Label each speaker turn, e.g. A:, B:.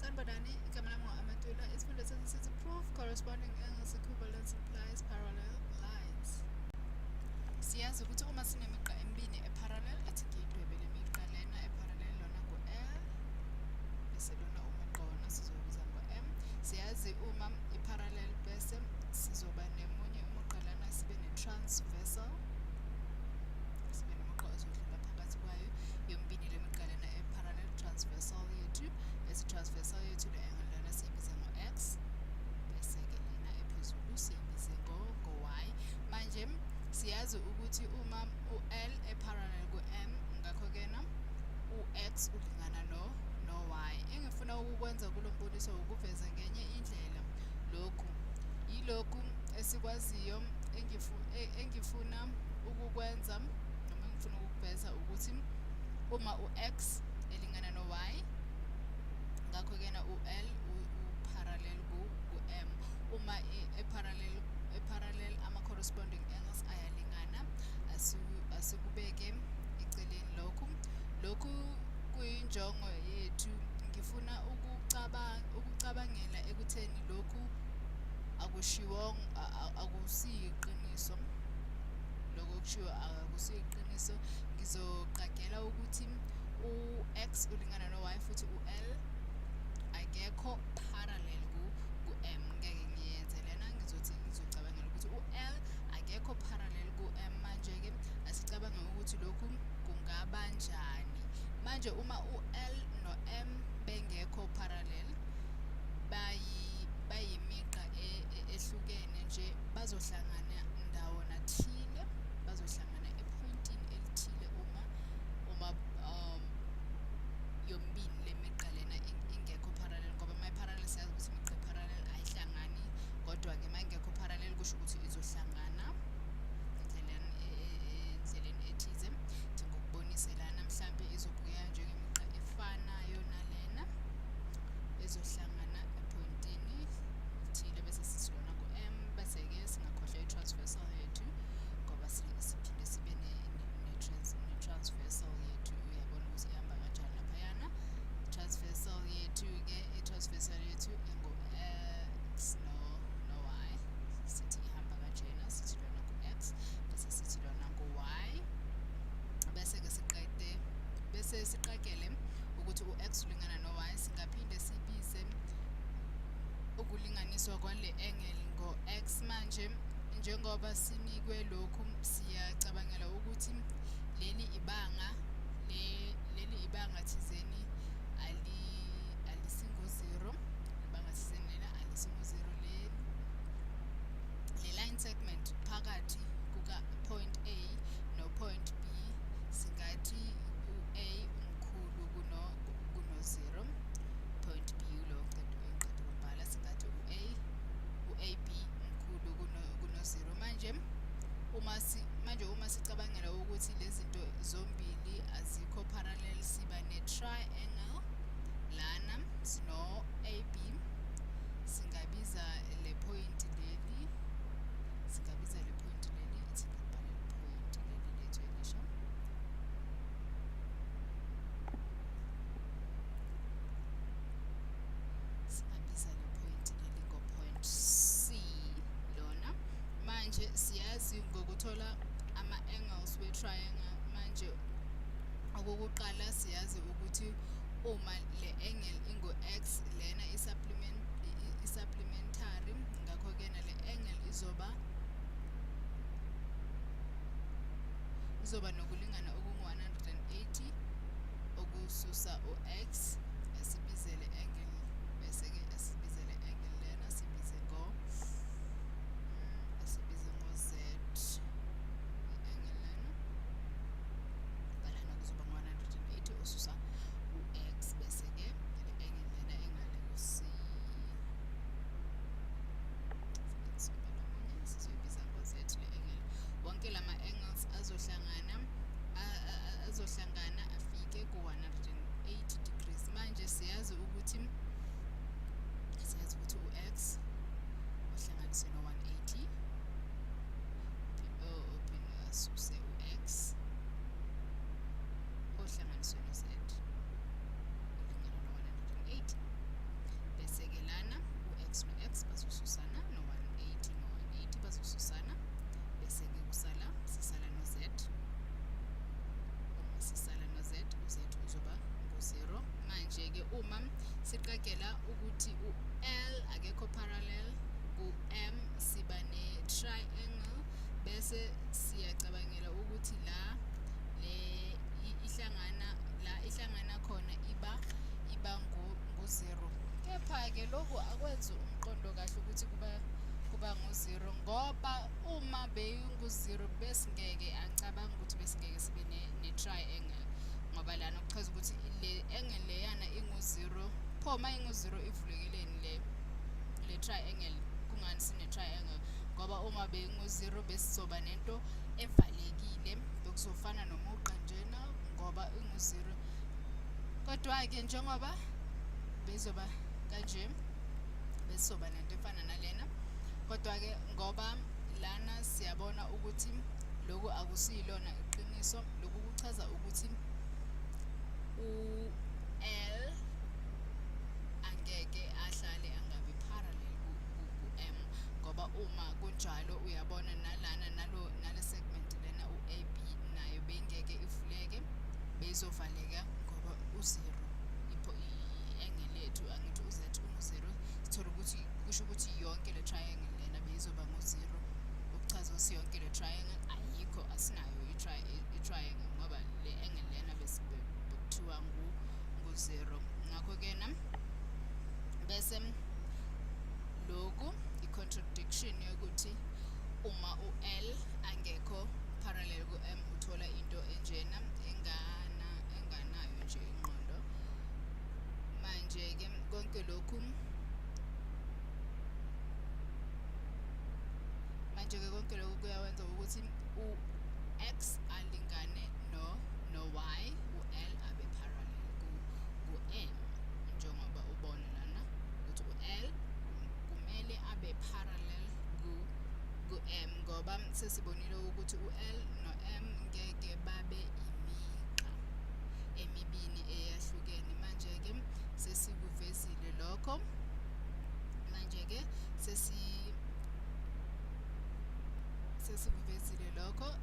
A: Sanibonani, igama lami ngu-Amatula. Isifundo sethu sithi proof corresponding angles equivalence implies parallel lines. Siyazi ukuthi uma sinemigqa emibili eparallel ethi ngiyidwebe le migqa lena eparallel lona ngu-L bese lona umugqa wona sizobiza ngo-M. Siyazi uma iparallel bese sizoba nemunye umugqa lana sibe ne-transversal, sibe nomugqa ozodlula phakathi kwayo yomibili le migqa lena eparallel transversal yethu. Bese transversal yethu le angle lana siyibize ngo-X, bese-ke lena ephezulu siyibize ngo-Y. Manje siyazi ukuthi uma u-L eparallel ku-M, ngakho-kena u-X ulingana no-Y. Engifuna ukukwenza kulo mboniso ukuveza ngenye indlela lokhu. Yilokhu esikwaziyo engifuna ukukwenza noma engifuna ukukuveza ukuthi uma u-X elingana no-Y, ngakho-kena u-L uparallel ku-M. Uma eparallel ama-corresponding angles ayalingana, asikubeke eceleni lokhu. Lokhu kuyinjongo yethu. Ngifuna ukucabangela ekutheni lokhu akusiyiqiniso. Lokho okushiwo akusiyiqiniso. Ngizoqagela ukuthi u-X ulingana no-Y futhi u-L akekho parallel ku-M. Ngeke ngiyenze lena, ngizocabangela ukuthi u-L akekho parallel ku-M. Manje-ke asicabange ukuthi lokhu kungabanjani. Manje uma u-L no-M bengekho parallel, bayimigqa ehlukene nje, bazohlangana ndawona thile, bazohlangana epointini elithile uma yomibili le migqa lena ingekho parallel, ngoba ma-parallel siyazi ukuthi imigqa parallel ayihlangani, kodwa-ke ma ingekho parallel kusho ukuthi izohlangana endleleni ethize. Ngokuboniselana mhlampe izobukeka njengemigqa efanayo nalena ezohlangana epointini elithile, bese sithi lona ku-M. Bese-ke singakhohlwa i-transversal yethu ngoba siphinde sibe ne-transversal yethu. Uyabona ukuthi ihamba kanjani laphayana. I-transversal yethu-ke ingu-X no-Y. Sithi ihamba kanjena, sithi lona ku-X bese sithi lona ku-Y. Bese siqagele ukuthi u-X ulingana no-Y. Singaphinde sibize ukulinganiswa kwale angle ngo-X. Manje njengoba sinikwe lokhu, siyacabangela ukuthi leli ibanga thizeni alisingo-0. Ibanga thizeni lena alisingo-0. Le line segment phakathi kuka-point A no-point B, singathi u-A umkhulu kuno-0, point B ulo engiqeda ukubhala, singathi u-AB umkhulu kuno-0. Manje uma sicabangela ukuthi lezi zinto zombili azikho parallel, siba ne-triangle lana sino-AB. Singabiza le point leli ithi ngibhale point leli lethu elisha. Singabiza le point leli ngo-point C lona. Manje siyazi ngokuthola ama-angles we-triangle. Manje okokuqala siyazi ukuthi uma le angle ingu-X, lena i-supplementary, ngakho-ke le angle izoba nokulingana okungu-180 okususa u-X. Asibizele angle, bese-ke asibizele angle lena asibize ngo-Z. I-angle lena balana kuzoba ngo-180 osusa u-X, bese-ke le angle lena engale ku-C sizoyibiza ngo-Z le angle. Wonke lama-angles azohlangana afike ku-180 degrees. uma siqagela ukuthi u-L akekho parallel ku-M siba ne-triangle bese siyacabangela ukuthi la ihlangana khona iba ngu-0. Kepha-ke lokhu akwenzi umqondo kahle ukuthi kuba ngu-0 ngoba uma beyingu-0 besingeke angicabanga ukuthi besingeke sibe ne-triangle ngoba lana kuchaza ukuthi le angle leyana ingu-0 pho ma ingu-0 ivulekeleni le triangle kungani sine-triangle ngoba uma beyingu-0 besizoba nento evalekile bekuzofana nomugqa njena ngoba ingu-0 kodwa-ke njengoba bezoba kanje besizoba nento efana nalena kodwa-ke ngoba lana siyabona ukuthi lokhu akusiyilona iqiniso lokhu kuchaza ukuthi u-L angeke ahlale angabi parallel ku-M ngoba uma kunjalo uyabona nalana nale segment lena u-AB nayo beyingeke ivuleke beyizovaleka ngoba u-0 i-angle yethu angithi u-Z ungu-0 sithola ukuthi kusho ukuthi yonke le triangle lena beyizoba ngu-0 okuchaza ukuthi yonke le triangle ayikho asinayo i-triangle ngoba le angle lena bekuthiwa ngu-0 ngakho-ke na bese lokhu i-contradiction yokuthi uma u-L angekho parallel ku-M uthola into enjena enganayo nje ingqondo manje-ke konke lokhu kuyawenza ukuthi u-X alingane no-Y u-L abe parallel ku-M njengoba ubona lana ukuthi u-L kumele abe parallel ku-M ngoba sesibonile ukuthi u-L no-M ngeke babe imigqa emibili eyahlukene manje-ke sesikuvezile lokho sesikuvezile lokho